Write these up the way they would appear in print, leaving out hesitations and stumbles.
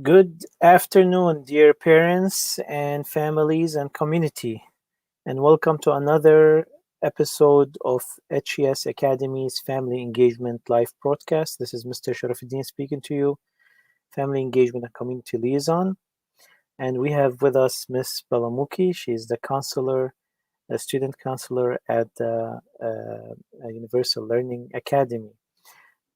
Good afternoon, dear parents and families and community, and welcome to another episode of HES Academies Family Engagement Live broadcast. This is Mr. Sharafuddin speaking to you, Family Engagement and Community Liaison, and we have with us Miss Balamucki. She is the counselor, a student counselor at the Universal Learning Academy.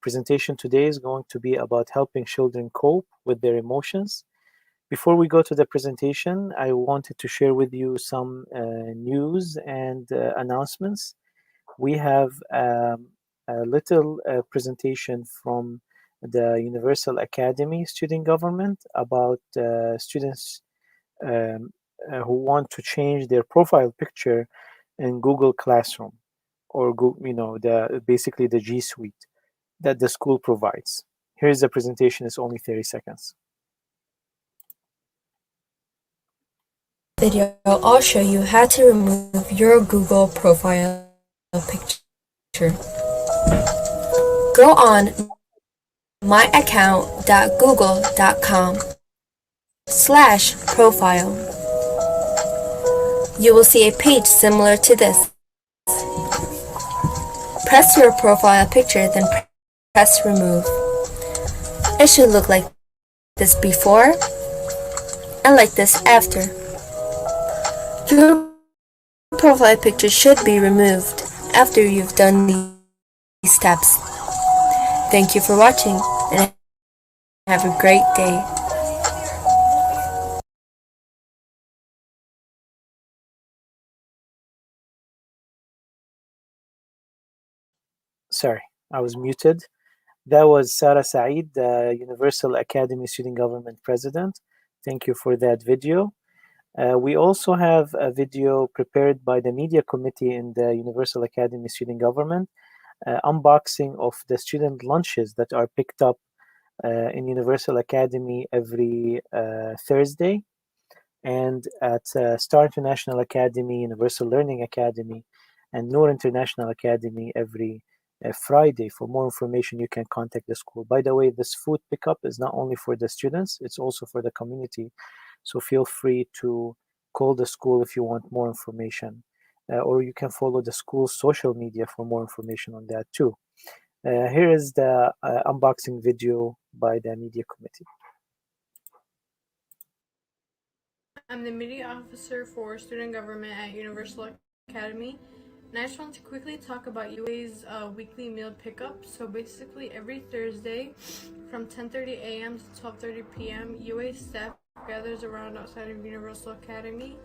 Presentation today is going to be about helping children cope with their emotions. Before we go to the presentation, I wanted to share with you some news and announcements. We have a little presentation from the Universal Academy student government about students who want to change their profile picture in Google Classroom or basically the G Suite that the school provides. Here's the presentation. It's only 30 seconds. Video, I'll show you how to remove your Google profile picture. Go on myaccount.google.com/profile. You will see a page similar to this. Press your profile picture, then press remove. It should look like this before and like this after. Your profile picture should be removed after you've done these steps. Thank you for watching and have a great day. Sorry, I was muted. That was Sarah Saeed, the Universal Academy Student Government President. Thank you for that video. We also have a video prepared by the Media Committee in the Universal Academy Student Government, unboxing of the student lunches that are picked up in Universal Academy every Thursday, and at Star International Academy, Universal Learning Academy, and Noor International Academy every Friday. For more information, you can contact the school. By the way, this food pickup is not only for the students, it's also for the community. So feel free to call the school if you want more information, or you can follow the school's social media for more information on that too. Here is the unboxing video by the media committee. I'm the media officer for student government at Universal Academy, and I just want to quickly talk about UA's weekly meal pickup. So basically every Thursday from 10:30 a.m. to 12:30 p.m. UA staff gathers around outside of Universal Academy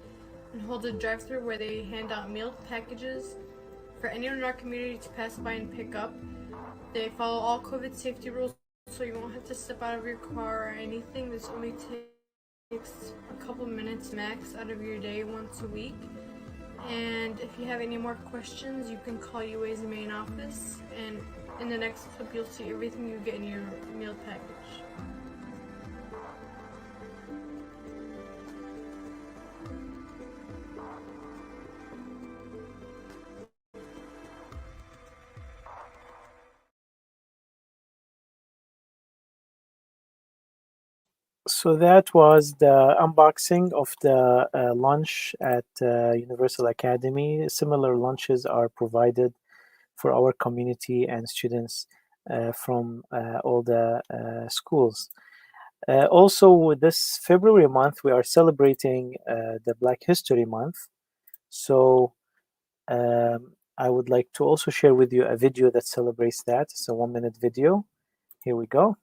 and holds a drive-thru where they hand out meal packages for anyone in our community to pass by and pick up. They follow all COVID safety rules, so you won't have to step out of your car or anything. This only takes a couple minutes max out of your day once a week. And if you have any more questions, you can call UA's main office, and in the next clip you'll see everything you get in your meal package. So that was the unboxing of the lunch at Universal Academy. Similar lunches are provided for our community and students from all the schools. Also, this February month, we are celebrating the Black History Month. So I would like to also share with you a video that celebrates that. It's a 1-minute video. Here we go.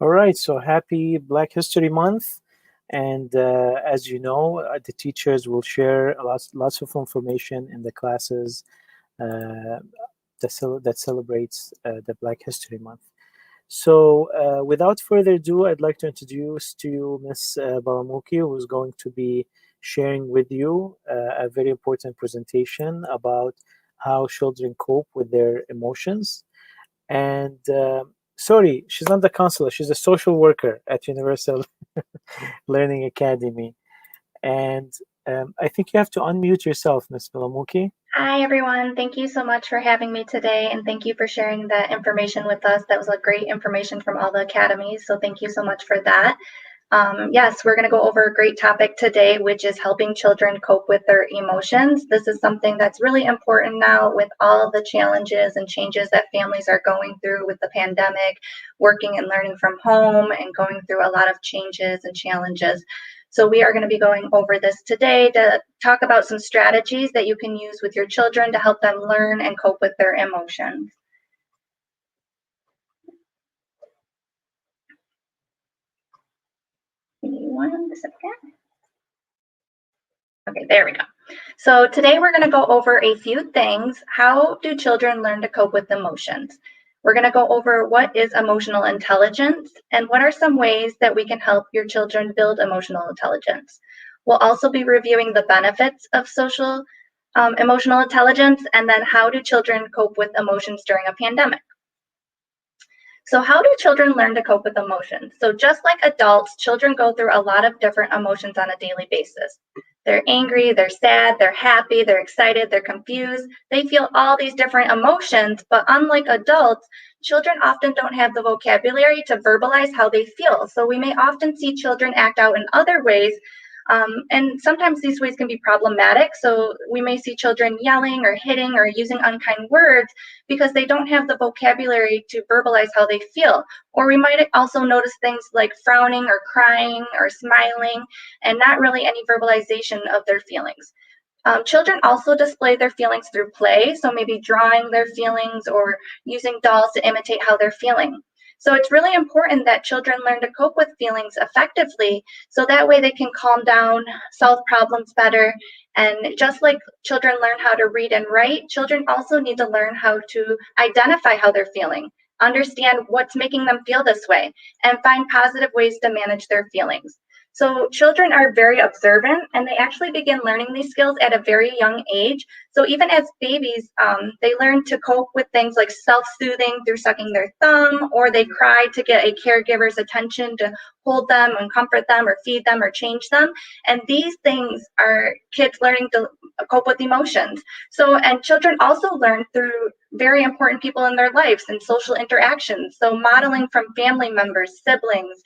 All right, so happy Black History Month. And as you know, the teachers will share lots of information in the classes uh, that celebrates the Black History Month. So, without further ado, I'd like to introduce to you Ms. Balamucki, who's going to be sharing with you a very important presentation about how children cope with their emotions. And sorry, she's not the counselor, she's a social worker at Universal Learning Academy. And I think you have to unmute yourself, Ms. Balamucki. Hi, everyone. Thank you so much for having me today, and thank you for sharing that information with us. That was a great information from all the academies, so thank you so much for that. Yes, we're going to go over a great topic today, which is helping children cope with their emotions. This is something that's really important now with all the challenges and changes that families are going through with the pandemic, working and learning from home, and going through a lot of changes and challenges. So we are going to be going over this today to talk about some strategies that you can use with your children to help them learn and cope with their emotions. Give me 1 second. Okay, there we go. So today we're going to go over a few things. How do children learn to cope with emotions? We're going to go over what is emotional intelligence and what are some ways that we can help your children build emotional intelligence. We'll also be reviewing the benefits of social emotional intelligence, and then how do children cope with emotions during a pandemic. So how do children learn to cope with emotions? So just like adults, children go through a lot of different emotions on a daily basis. They're angry, they're sad, they're happy, they're excited, they're confused. They feel all these different emotions, but unlike adults, children often don't have the vocabulary to verbalize how they feel. So we may often see children act out in other ways, and sometimes these ways can be problematic. So we may see children yelling or hitting or using unkind words because they don't have the vocabulary to verbalize how they feel. Or we might also notice things like frowning or crying or smiling and not really any verbalization of their feelings. Children also display their feelings through play, so maybe drawing their feelings or using dolls to imitate how they're feeling. So it's really important that children learn to cope with feelings effectively, so that way they can calm down, solve problems better. And just like children learn how to read and write, children also need to learn how to identify how they're feeling, understand what's making them feel this way, and find positive ways to manage their feelings. So children are very observant, and they actually begin learning these skills at a very young age. So even as babies, they learn to cope with things like self-soothing through sucking their thumb, or they cry to get a caregiver's attention to hold them and comfort them or feed them or change them. And these things are kids learning to cope with emotions. So, and children also learn through very important people in their lives and social interactions. So modeling from family members, siblings,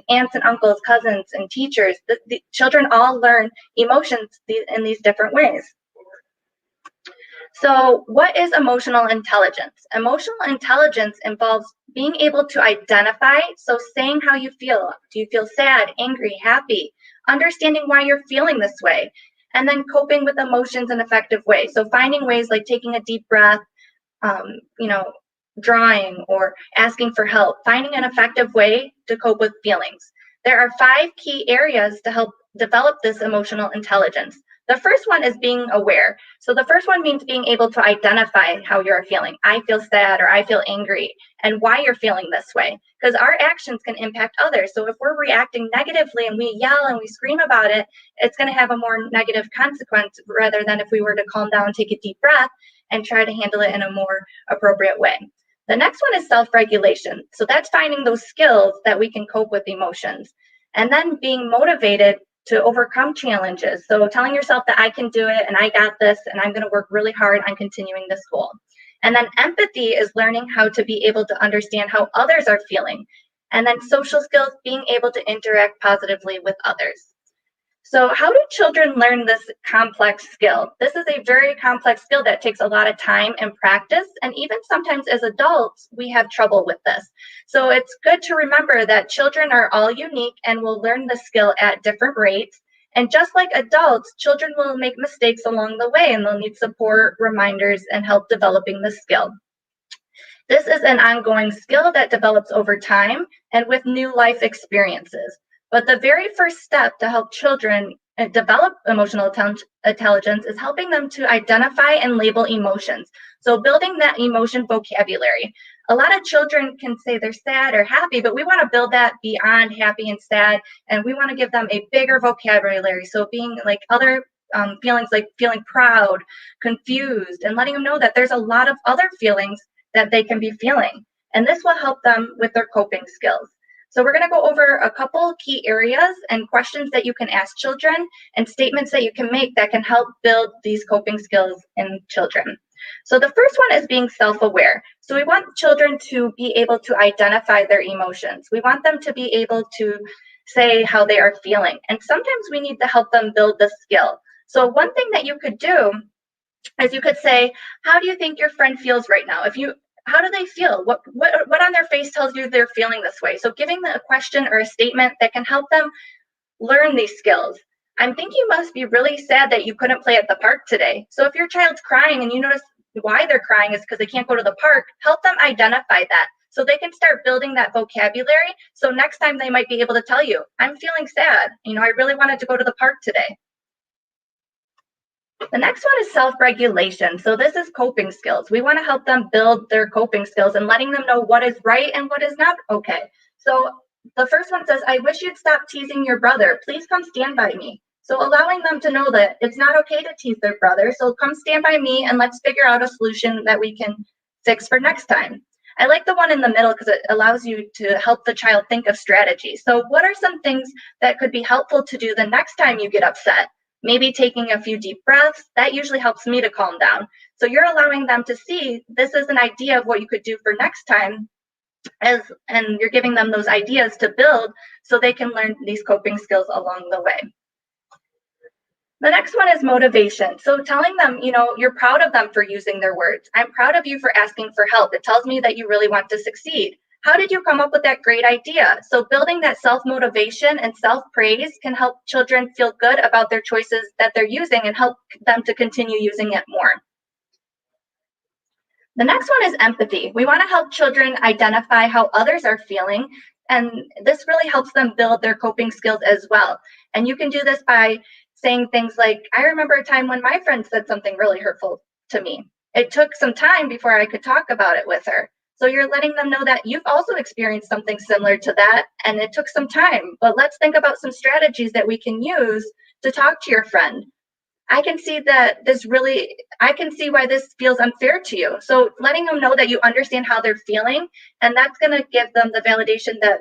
aunts and uncles, cousins, and teachers. The children all learn emotions in these different ways. So what is emotional intelligence? Emotional intelligence involves being able to identify, so saying how you feel. Do you feel sad, angry, happy? Understanding why you're feeling this way, and then coping with emotions in an effective way. So finding ways like taking a deep breath, you know, drawing or asking for help, finding an effective way to cope with feelings. There are 5 key areas to help develop this emotional intelligence. The first one is being aware. So the first one means being able to identify how you're feeling. I feel sad or I feel angry, and why you're feeling this way. Because our actions can impact others. So if we're reacting negatively and we yell and we scream about it, it's going to have a more negative consequence rather than if we were to calm down, take a deep breath, and try to handle it in a more appropriate way. The next one is self-regulation. So that's finding those skills that we can cope with emotions. And then being motivated to overcome challenges. So telling yourself that I can do it and I got this and I'm going to work really hard on continuing this goal. And then empathy is learning how to be able to understand how others are feeling. And then social skills, being able to interact positively with others. So how do children learn this complex skill? This is a very complex skill that takes a lot of time and practice, and even sometimes as adults, we have trouble with this. So it's good to remember that children are all unique and will learn the skill at different rates. And just like adults, children will make mistakes along the way, and they'll need support, reminders, and help developing the skill. This is an ongoing skill that develops over time and with new life experiences. But the very first step to help children develop emotional intelligence is helping them to identify and label emotions. So building that emotion vocabulary. A lot of children can say they're sad or happy, but we want to build that beyond happy and sad, and we want to give them a bigger vocabulary. So being like other feelings like feeling proud, confused, and letting them know that there's a lot of other feelings that they can be feeling. And this will help them with their coping skills. So we're going to go over a couple key areas and questions that you can ask children and statements that you can make that can help build these coping skills in children. So the first one is being self-aware. So we want children to be able to identify their emotions. We want them to be able to say how they are feeling. And sometimes we need to help them build this skill. So one thing that you could do is you could say, how do you think your friend feels right now? How do they feel? What on their face tells you they're feeling this way? So giving them a question or a statement that can help them learn these skills. I'm thinking you must be really sad that you couldn't play at the park today. So if your child's crying and you notice why they're crying is because they can't go to the park, help them identify that so they can start building that vocabulary. So next time they might be able to tell you, I'm feeling sad. I really wanted to go to the park today. The next one is self-regulation. So this is coping skills. We want to help them build their coping skills and letting them know what is right and what is not okay. So the first one says, I wish you'd stop teasing your brother. Please come stand by me. So allowing them to know that it's not okay to tease their brother. So come stand by me and let's figure out a solution that we can fix for next time. I like the one in the middle because it allows you to help the child think of strategies. So what are some things that could be helpful to do the next time you get upset? Maybe taking a few deep breaths, that usually helps me to calm down. So you're allowing them to see this is an idea of what you could do for next time, and you're giving them those ideas to build so they can learn these coping skills along the way. The next one is motivation. So telling them, you're proud of them for using their words. I'm proud of you for asking for help. It tells me that you really want to succeed. How did you come up with that great idea? So building that self-motivation and self-praise can help children feel good about their choices that they're using and help them to continue using it more. The next one is empathy. We want to help children identify how others are feeling, and this really helps them build their coping skills as well. And you can do this by saying things like, I remember a time when my friend said something really hurtful to me. It took some time before I could talk about it with her. So you're letting them know that you've also experienced something similar to that, and it took some time. But let's think about some strategies that we can use to talk to your friend. I can see why this feels unfair to you. So letting them know that you understand how they're feeling, and that's going to give them the validation that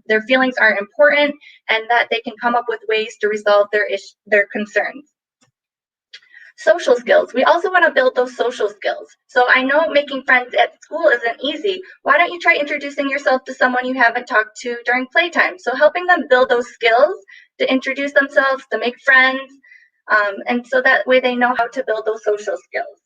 their feelings are important and that they can come up with ways to resolve their concerns. Social skills. We also want to build those social skills. So I know making friends at school isn't easy. Why don't you try introducing yourself to someone you haven't talked to during playtime? So helping them build those skills to introduce themselves, to make friends, and so that way they know how to build those social skills.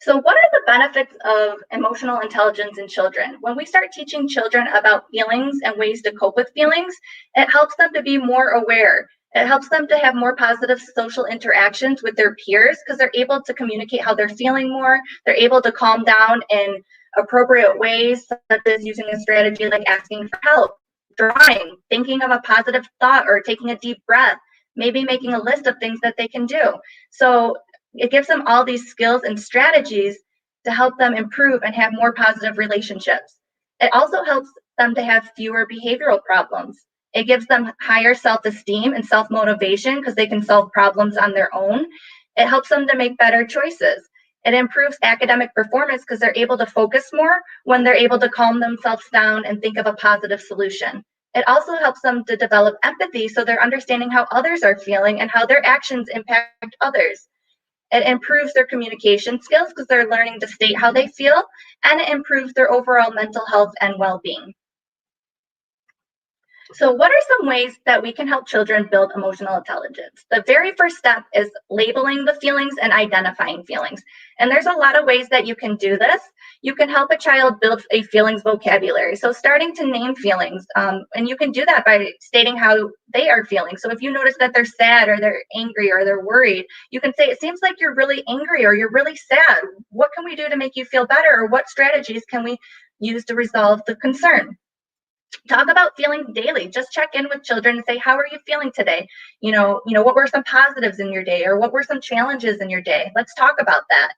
So what are the benefits of emotional intelligence in children? When we start teaching children about feelings and ways to cope with feelings, it helps them to be more aware. It helps them to have more positive social interactions with their peers because they're able to communicate how they're feeling more. They're able to calm down in appropriate ways, such as using a strategy like asking for help, drawing, thinking of a positive thought, or taking a deep breath, maybe making a list of things that they can do. So it gives them all these skills and strategies to help them improve and have more positive relationships. It also helps them to have fewer behavioral problems. It gives them higher self-esteem and self-motivation because they can solve problems on their own. It helps them to make better choices. It improves academic performance because they're able to focus more when they're able to calm themselves down and think of a positive solution. It also helps them to develop empathy so they're understanding how others are feeling and how their actions impact others. It improves their communication skills because they're learning to state how they feel, and it improves their overall mental health and well-being. So what are some ways that we can help children build emotional intelligence? The very first step is labeling the feelings and identifying feelings. And there's a lot of ways that you can do this. You can help a child build a feelings vocabulary. So starting to name feelings, and you can do that by stating how they are feeling. So if you notice that they're sad or they're angry or they're worried, you can say, it seems like you're really angry or you're really sad. What can we do to make you feel better? Or what strategies can we use to resolve the concern? Talk about feelings daily. Just check in with children and say, how are you feeling today? What were some positives in your day, or what were some challenges in your day? Let's talk about that.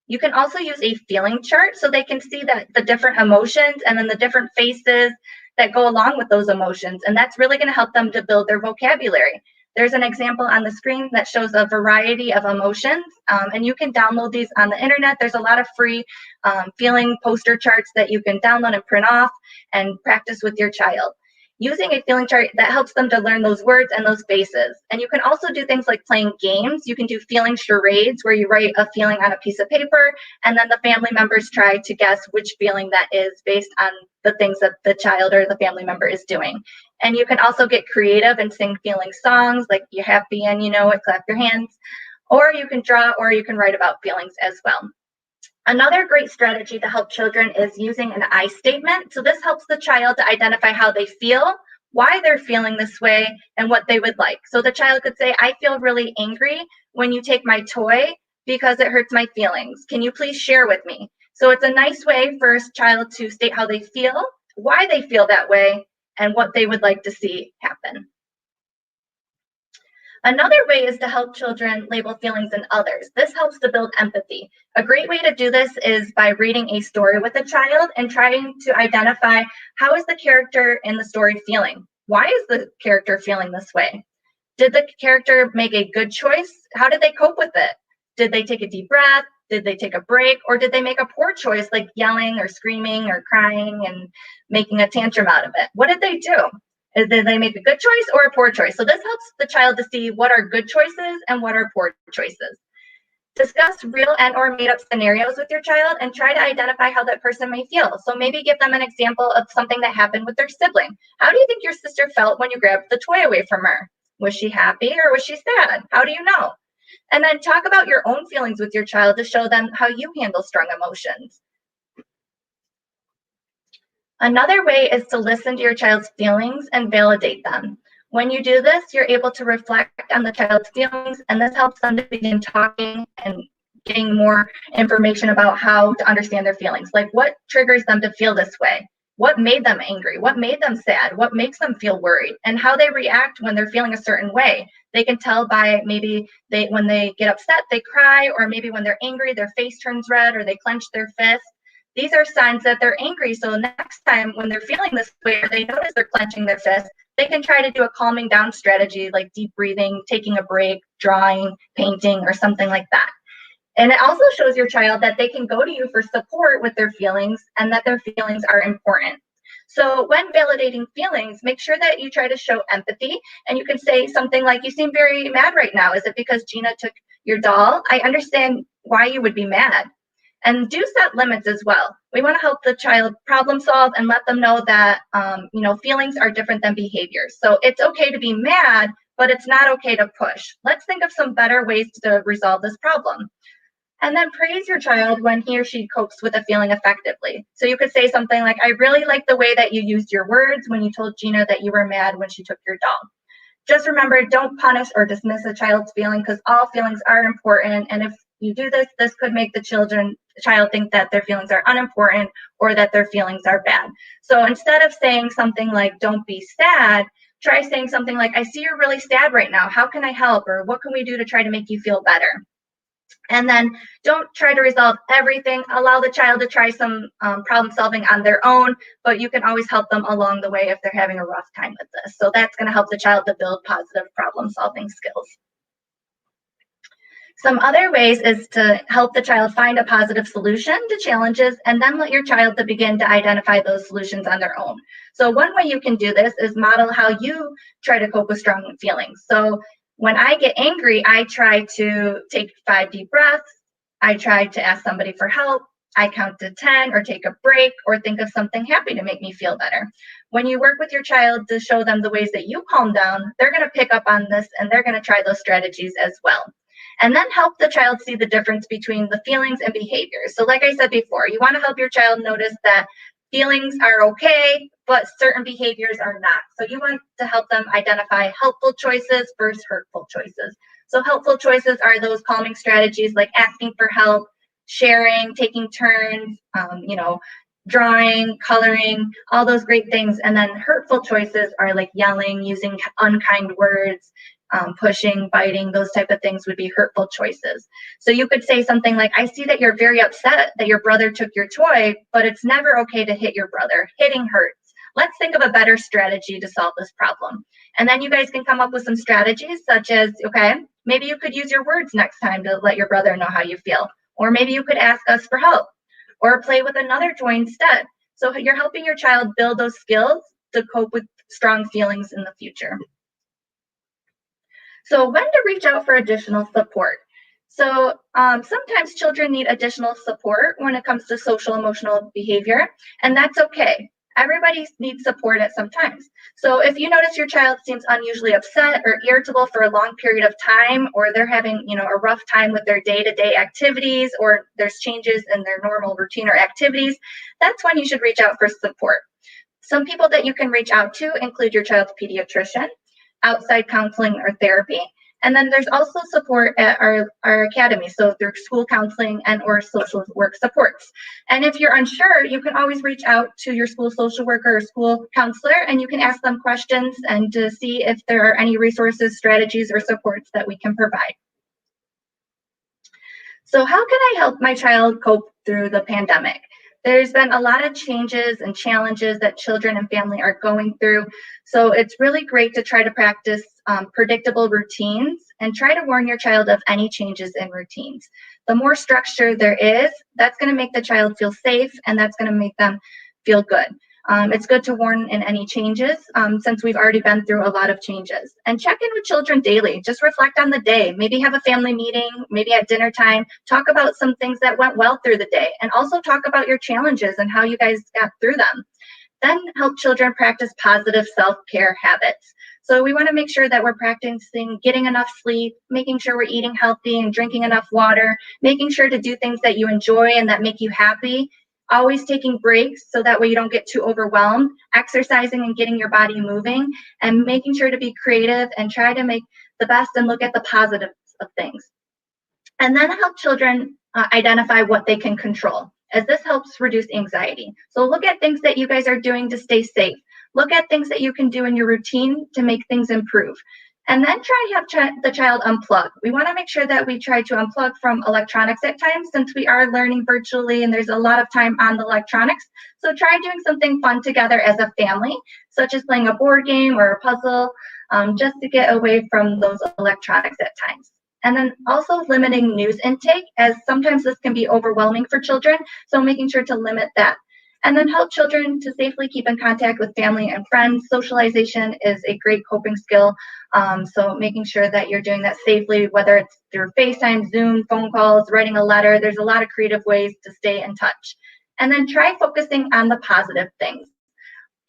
You can also use a feeling chart so they can see that the different emotions and then the different faces that go along with those emotions. And that's really going to help them to build their vocabulary. There's an example on the screen that shows a variety of emotions, and you can download these on the internet. There's a lot of free feeling poster charts that you can download and print off and practice with your child. Using a feeling chart that helps them to learn those words and those faces. And you can also do things like playing games. You can do feeling charades where you write a feeling on a piece of paper and then the family members try to guess which feeling that is based on the things that the child or the family member is doing. And you can also get creative and sing feeling songs like you're happy and you know it, clap your hands. Or you can draw or you can write about feelings as well. Another great strategy to help children is using an I statement. So this helps the child to identify how they feel, why they're feeling this way, and what they would like. So the child could say, I feel really angry when you take my toy because it hurts my feelings. Can you please share with me? So it's a nice way for a child to state how they feel, why they feel that way, and what they would like to see happen. Another way is to help children label feelings in others. This helps to build empathy. A great way to do this is by reading a story with a child and trying to identify how is the character in the story feeling? Why is the character feeling this way? Did the character make a good choice? How did they cope with it? Did they take a deep breath? Did they take a break? Or did they make a poor choice like yelling or screaming or crying and making a tantrum out of it? What did they do? Did they make a good choice or a poor choice? So this helps the child to see what are good choices and what are poor choices. Discuss real and or made up scenarios with your child and try to identify how that person may feel. So maybe give them an example of something that happened with their sibling. How do you think your sister felt when you grabbed the toy away from her? Was she happy or was she sad? How do you know? And then talk about your own feelings with your child to show them how you handle strong emotions. Another way is to listen to your child's feelings and validate them. When you do this, you're able to reflect on the child's feelings, and this helps them to begin talking and getting more information about how to understand their feelings. Like what triggers them to feel this way? What made them angry? What made them sad? What makes them feel worried? And how they react when they're feeling a certain way. They can tell by maybe when they get upset, they cry, or maybe when they're angry, their face turns red or they clench their fist. These are signs that they're angry. So next time when they're feeling this way or they notice they're clenching their fist, they can try to do a calming down strategy like deep breathing, taking a break, drawing, painting, or something like that. And it also shows your child that they can go to you for support with their feelings and that their feelings are important. So when validating feelings, make sure that you try to show empathy, and you can say something like, you seem very mad right now. Is it because Gina took your doll? I understand why you would be mad. And do set limits as well. We want to help the child problem solve and let them know that feelings are different than behaviors. So it's okay to be mad, but it's not okay to push. Let's think of some better ways to resolve this problem. And then praise your child when he or she copes with a feeling effectively. So you could say something like, I really like the way that you used your words when you told Gina that you were mad when she took your doll. Just remember, don't punish or dismiss a child's feeling, because all feelings are important. And if you do this, this could make the child think that their feelings are unimportant or that their feelings are bad. So instead of saying something like, don't be sad, try saying something like, I see you're really sad right now. How can I help? Or what can we do to try to make you feel better? And then don't try to resolve everything. Allow the child to try some problem solving on their own, but you can always help them along the way if they're having a rough time with this. So that's going to help the child to build positive problem solving skills. Some other ways is to help the child find a positive solution to challenges, and then let your child to begin to identify those solutions on their own. So one way you can do this is model how you try to cope with strong feelings. So when I get angry, I try to take 5 deep breaths. I try to ask somebody for help. I count to 10, or take a break, or think of something happy to make me feel better. When you work with your child to show them the ways that you calm down, they're going to pick up on this and they're going to try those strategies as well. And then help the child see the difference between the feelings and behaviors. So like I said before, you want to help your child notice that feelings are okay, but certain behaviors are not. So you want to help them identify helpful choices versus hurtful choices. So helpful choices are those calming strategies like asking for help, sharing, taking turns, drawing, coloring, all those great things. And then hurtful choices are like yelling, using unkind words, pushing, biting, those type of things would be hurtful choices. So you could say something like, I see that you're very upset that your brother took your toy, but it's never okay to hit your brother. Hitting hurts. Let's think of a better strategy to solve this problem. And then you guys can come up with some strategies such as, okay, maybe you could use your words next time to let your brother know how you feel. Or maybe you could ask us for help or play with another toy instead. So you're helping your child build those skills to cope with strong feelings in the future. So when to reach out for additional support. So sometimes children need additional support when it comes to social emotional behavior, and that's okay. Everybody needs support at some times. So if you notice your child seems unusually upset or irritable for a long period of time, or they're having a rough time with their day-to-day activities, or there's changes in their normal routine or activities, that's when you should reach out for support. Some people that you can reach out to include your child's pediatrician, outside counseling or therapy. And then there's also support at our academy, so through school counseling and or social work supports. And if you're unsure, you can always reach out to your school social worker or school counselor, and you can ask them questions and to see if there are any resources, strategies, or supports that we can provide. So how can I help my child cope through the pandemic? There's been a lot of changes and challenges that children and family are going through. So it's really great to try to practice predictable routines and try to warn your child of any changes in routines. The more structure there is, that's going to make the child feel safe, and that's going to make them feel good. It's good to warn in any changes since we've already been through a lot of changes. And check in with children daily. Just reflect on the day. Maybe have a family meeting, maybe at dinner time. Talk about some things that went well through the day, and also talk about your challenges and how you guys got through them. Then help children practice positive self-care habits. So we want to make sure that we're practicing getting enough sleep, making sure we're eating healthy and drinking enough water, making sure to do things that you enjoy and that make you happy, always taking breaks so that way you don't get too overwhelmed, exercising and getting your body moving, and making sure to be creative and try to make the best and look at the positives of things. And then help children identify what they can control, as this helps reduce anxiety. So look at things that you guys are doing to stay safe. Look at things that you can do in your routine to make things improve. And then try to have the child unplug. We want to make sure that we try to unplug from electronics at times, since we are learning virtually and there's a lot of time on the electronics. So try doing something fun together as a family, such as playing a board game or a puzzle, just to get away from those electronics at times. And then also limiting news intake, as sometimes this can be overwhelming for children, so making sure to limit that. And then help children to safely keep in contact with family and friends. Socialization is a great coping skill, so making sure that you're doing that safely, whether it's through FaceTime, Zoom, phone calls, writing a letter. There's a lot of creative ways to stay in touch. And then try focusing on the positive things.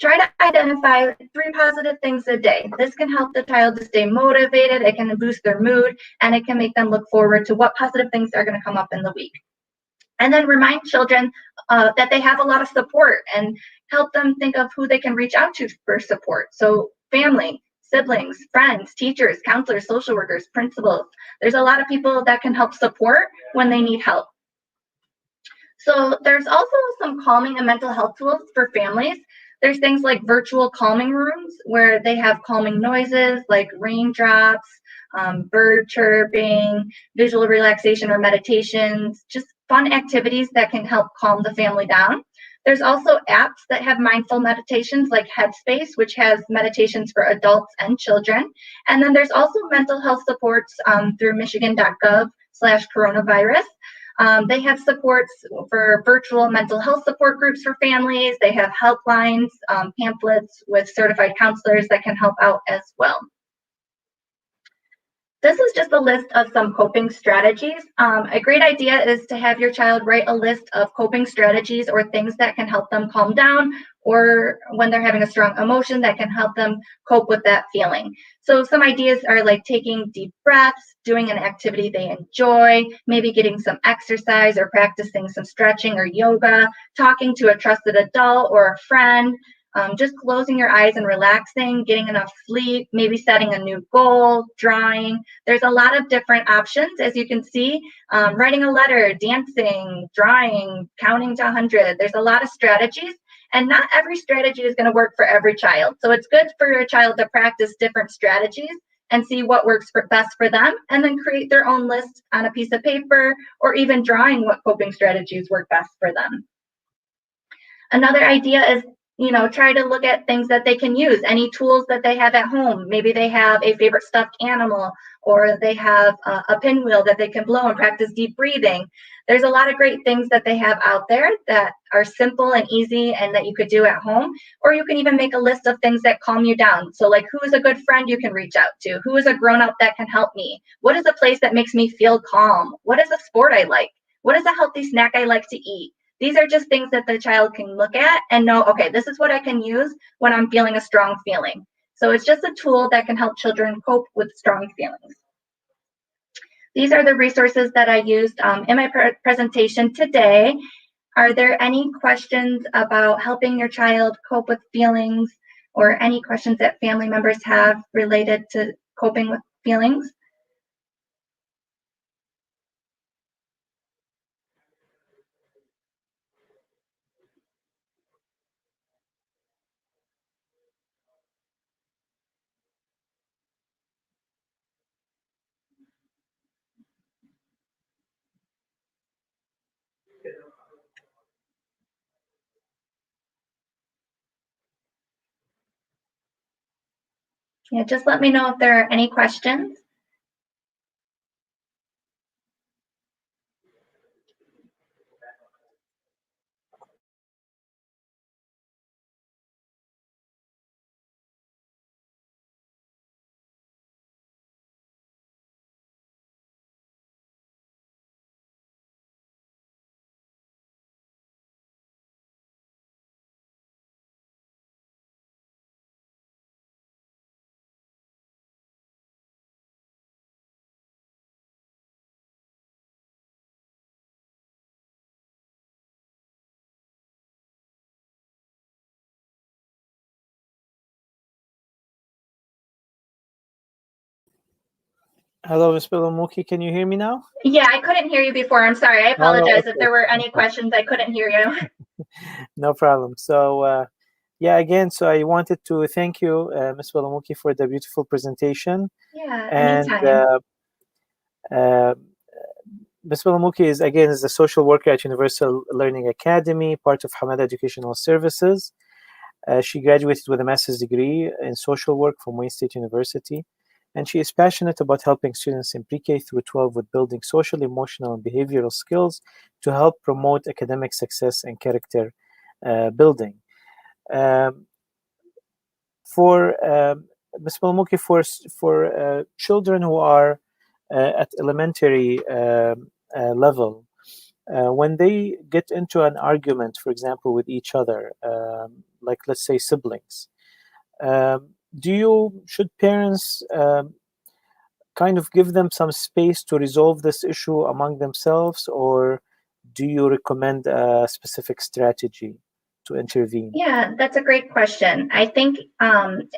Try to identify 3 positive things a day. This can help the child to stay motivated, it can boost their mood, and it can make them look forward to what positive things are going to come up in the week. And then remind children that they have a lot of support, and help them think of who they can reach out to for support. So family, siblings, friends, teachers, counselors, social workers, principals. There's a lot of people that can help support when they need help. So there's also some calming and mental health tools for families. There's things like virtual calming rooms where they have calming noises like raindrops, bird chirping, visual relaxation or meditations, just fun activities that can help calm the family down. There's also apps that have mindful meditations like Headspace, which has meditations for adults and children. And then there's also mental health supports through michigan.gov/coronavirus. They have supports for virtual mental health support groups for families. They have helplines, pamphlets with certified counselors that can help out as well. This is just a list of some coping strategies. A great idea is to have your child write a list of coping strategies or things that can help them calm down, or when they're having a strong emotion that can help them cope with that feeling. So some ideas are like taking deep breaths, doing an activity they enjoy, maybe getting some exercise or practicing some stretching or yoga, talking to a trusted adult or a friend, just closing your eyes and relaxing, getting enough sleep, maybe setting a new goal, drawing. There's a lot of different options, as you can see, writing a letter, dancing, drawing, counting to 100. There's a lot of strategies, and not every strategy is going to work for every child. So it's good for your child to practice different strategies and see what works best for them, and then create their own list on a piece of paper, or even drawing what coping strategies work best for them. Another idea is, try to look at things that they can use, any tools that they have at home. Maybe they have a favorite stuffed animal, or they have a pinwheel that they can blow and practice deep breathing. There's a lot of great things that they have out there that are simple and easy and that you could do at home. Or you can even make a list of things that calm you down. So like, who is a good friend you can reach out to? Who is a grown-up that can help me? What is a place that makes me feel calm? What is a sport I like? What is a healthy snack I like to eat? These are just things that the child can look at and know, okay, this is what I can use when I'm feeling a strong feeling. So it's just a tool that can help children cope with strong feelings. These are the resources that I used in my presentation today. Are there any questions about helping your child cope with feelings, or any questions that family members have related to coping with feelings? Yeah, just let me know if there are any questions. Hello, Ms. Balamucki. Can you hear me now? Yeah, I couldn't hear you before. I'm sorry. I apologize if there were any questions. I couldn't hear you. No problem. So, yeah, again, so I wanted to thank you, Ms. Balamucki, for the beautiful presentation. Yeah, And anytime. Ms. Balamucki is a social worker at Universal Learning Academy, part of Hamadeh Educational Services. She graduated with a master's degree in social work from Wayne State University, and she is passionate about helping students in pre-K through 12 with building social, emotional, and behavioral skills to help promote academic success and character building. Um, for Ms. Balamucki, for children who are at elementary level, when they get into an argument, for example, with each other, like let's say siblings, should parents kind of give them some space to resolve this issue among themselves, or do you recommend a specific strategy to intervene? Yeah, that's a great question. I think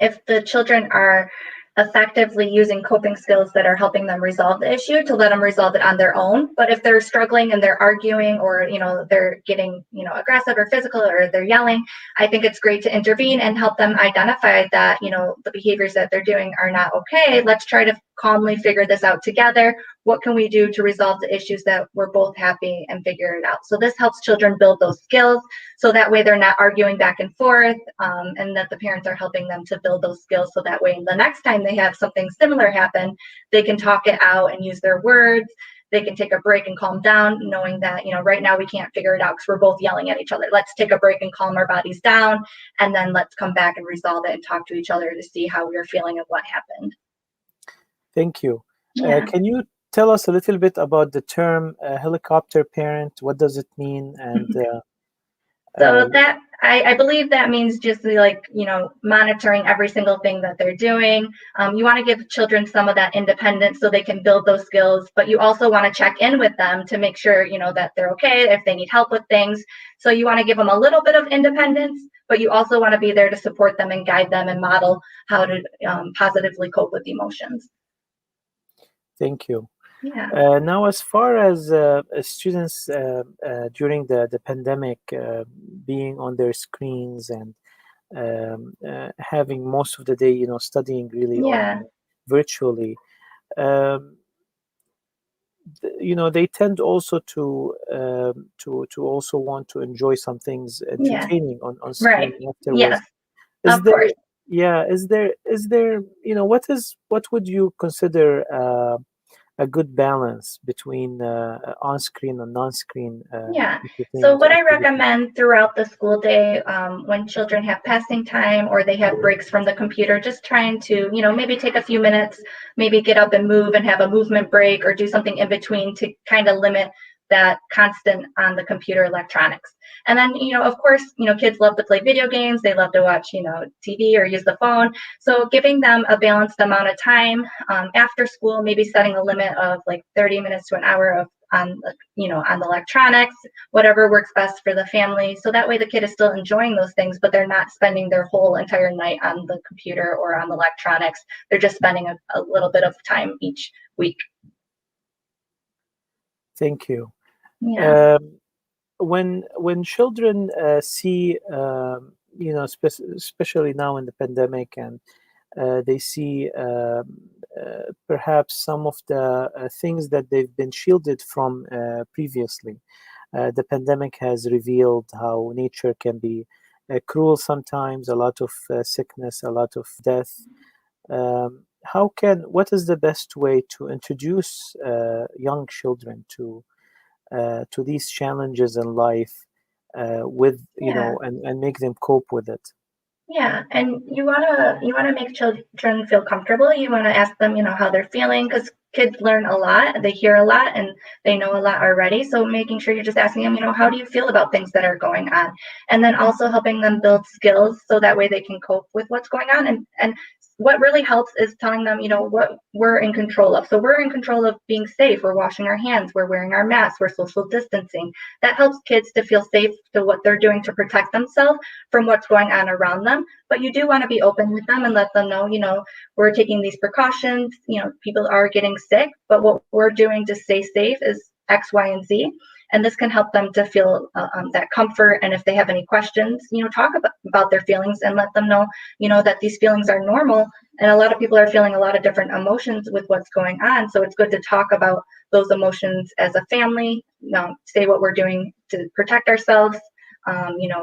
if the children are effectively using coping skills that are helping them resolve the issue, to let them resolve it on their own. But if they're struggling and they're arguing, or they're getting aggressive or physical, or they're yelling, I think it's great to intervene and help them identify that the behaviors that they're doing are not okay. Let's try to calmly figure this out together. What can we do to resolve the issues that we're both happy and figure it out? So this helps children build those skills, so that way they're not arguing back and forth, and that the parents are helping them to build those skills, so that way the next time they have something similar happen, they can talk it out and use their words. They can take a break and calm down, knowing that right now we can't figure it out because we're both yelling at each other. Let's take a break and calm our bodies down, and then let's come back and resolve it and talk to each other to see how we're feeling and what happened. Thank you. Yeah. Can you tell us a little bit about the term helicopter parent? What does it mean? And uh, So that I believe that means just like, monitoring every single thing that they're doing. You want to give children some of that independence so they can build those skills, but you also want to check in with them to make sure, that they're okay, if they need help with things. So you want to give them a little bit of independence, but you also want to be there to support them and guide them and model how to positively cope with emotions. Thank you. Yeah. Now, as far as students during the pandemic being on their screens and having most of the day, studying really on Yeah. virtually, um, they tend also to also want to enjoy some things Yeah. entertaining on screen Right. afterwards. Yes. Is Of there, course. yeah, is there, what would you consider a good balance between on-screen and non-screen Yeah. So entertainment what or I activity? recommend throughout the school day, when children have passing time or they have breaks from the computer, just trying to, maybe take a few minutes, maybe get up and move and have a movement break or do something in between to kind of limit that constant on the computer electronics. And then, of course, kids love to play video games. They love to watch, TV or use the phone. So giving them a balanced amount of time after school, maybe setting a limit of like 30 minutes to an hour of on the electronics, whatever works best for the family. So that way the kid is still enjoying those things, but they're not spending their whole entire night on the computer or on the electronics. They're just spending a little bit of time each week. Thank you. Yeah. Um, when children see, especially now in the pandemic, and they see perhaps some of the things that they've been shielded from previously. The pandemic has revealed how nature can be cruel sometimes, a lot of sickness, a lot of death. What is the best way to introduce young children to these challenges in life with, Yeah. and make them cope with it? Yeah, and you wanna make children feel comfortable. You wanna ask them, how they're feeling, because kids learn a lot, they hear a lot, and they know a lot already. So making sure you're just asking them, how do you feel about things that are going on, and then also helping them build skills so that way they can cope with what's going on. And what really helps is telling them, what we're in control of. So we're in control of being safe. We're washing our hands. We're wearing our masks. We're social distancing. That helps kids to feel safe to what they're doing to protect themselves from what's going on around them. But you do want to be open with them and let them know, we're taking these precautions. People are getting sick, but what we're doing to stay safe is X, Y, and Z. And this can help them to feel that comfort. And if they have any questions, talk about their feelings and let them know, that these feelings are normal. And a lot of people are feeling a lot of different emotions with what's going on. So it's good to talk about those emotions as a family, say what we're doing to protect ourselves,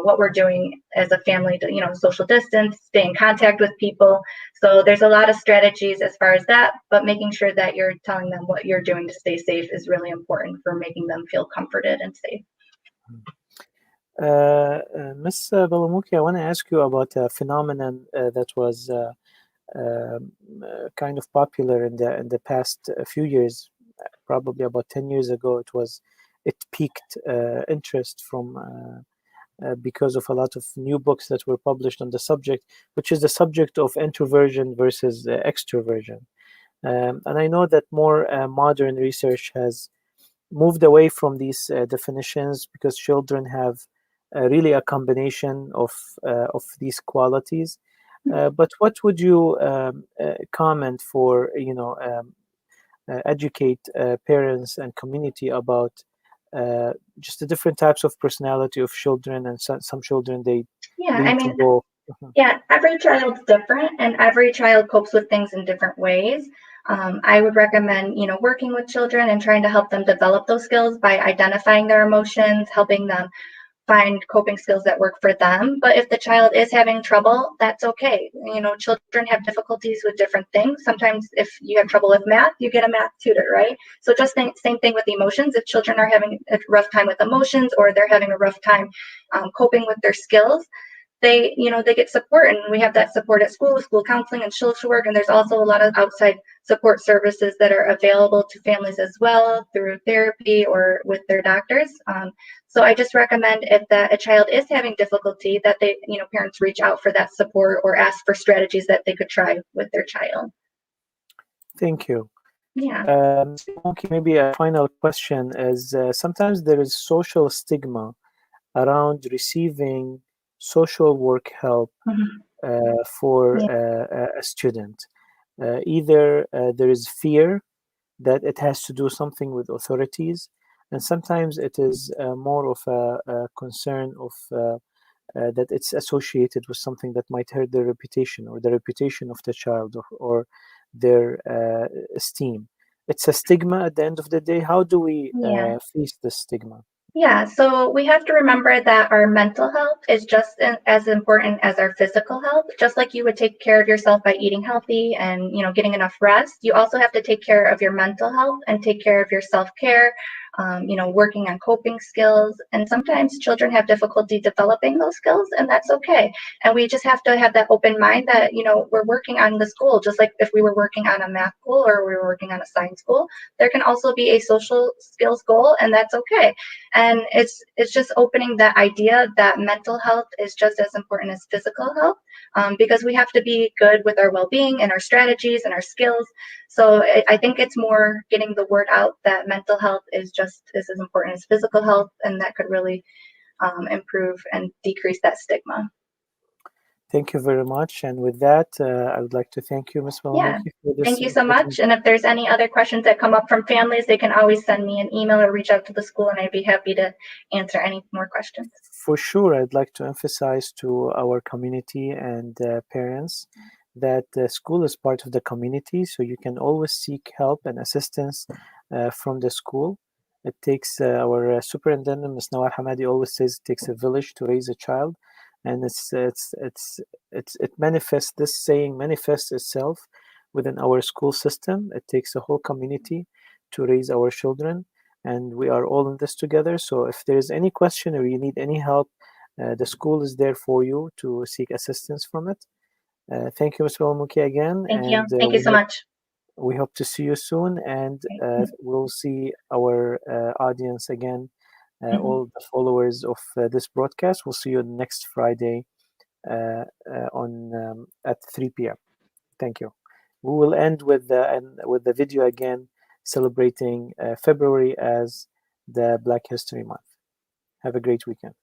what we're doing as a family to, social distance, stay in contact with people. So there's a lot of strategies as far as that, but making sure that you're telling them what you're doing to stay safe is really important for making them feel comforted and safe. Ms. Balamucki, I want to ask you about a phenomenon that was kind of popular in the past few years, probably about 10 years ago. It piqued interest from because of a lot of new books that were published on the subject, which is the subject of introversion versus extroversion. And I know that more modern research has moved away from these definitions because children have really a combination of these qualities. But what would you comment for, educate parents and community about just the different types of personality of children, and some children they Yeah, I lean to mean, go. Mhm. yeah, every child's different and every child copes with things in different ways. I would recommend, working with children and trying to help them develop those skills by identifying their emotions, helping them find coping skills that work for them. But if the child is having trouble, that's okay. Children have difficulties with different things. Sometimes if you have trouble with math, you get a math tutor, right? So just same thing with emotions. If children are having a rough time with emotions or they're having a rough time coping with their skills, they, they get support, and we have that support at school counseling and social work, and there's also a lot of outside support services that are available to families as well through therapy or with their doctors. So I just recommend if that a child is having difficulty that they, parents reach out for that support or ask for strategies that they could try with their child. Thank you. Yeah. Okay, maybe a final question is sometimes there is social stigma around receiving social work help for a student. Either there is fear that it has to do something with authorities, and sometimes it is more of a concern of that it's associated with something that might hurt their reputation or the reputation of the child or their esteem. It's a stigma at the end of the day. How do we face this stigma? Yeah, so we have to remember that our mental health is just as important as our physical health. Just like you would take care of yourself by eating healthy and, getting enough rest, you also have to take care of your mental health and take care of your self-care, working on coping skills. And sometimes children have difficulty developing those skills, and that's okay. And we just have to have that open mind that, we're working on this goal, just like if we were working on a math goal or we were working on a science goal, there can also be a social skills goal, and that's okay. And it's just opening that idea that mental health is just as important as physical health, because we have to be good with our well-being and our strategies and our skills. So I think it's more getting the word out that mental health is just as important as physical health, and that could really improve and decrease that stigma. Thank you very much. And with that, I would like to thank you, Ms. Balamucki, for this Thank you so important. much. And if there's any other questions that come up from families, they can always send me an email or reach out to the school, and I'd be happy to answer any more questions. For sure, I'd like to emphasize to our community and parents that school is part of the community, so you can always seek help and assistance from the school. It takes our superintendent, Ms. Nawal Hamadi, always says it takes a village to raise a child, and it manifests. This saying manifests itself within our school system. It takes a whole community to raise our children, and we are all in this together. So if there is any question or you need any help, the school is there for you to seek assistance from it. Thank you, Ms. Balamucki, again. Thank you. Thank you so much. We hope to see you soon, and we'll see our audience again, all the followers of this broadcast. We'll see you next Friday at 3 p.m. Thank you. We will end with the video again, celebrating February as the Black History Month. Have a great weekend.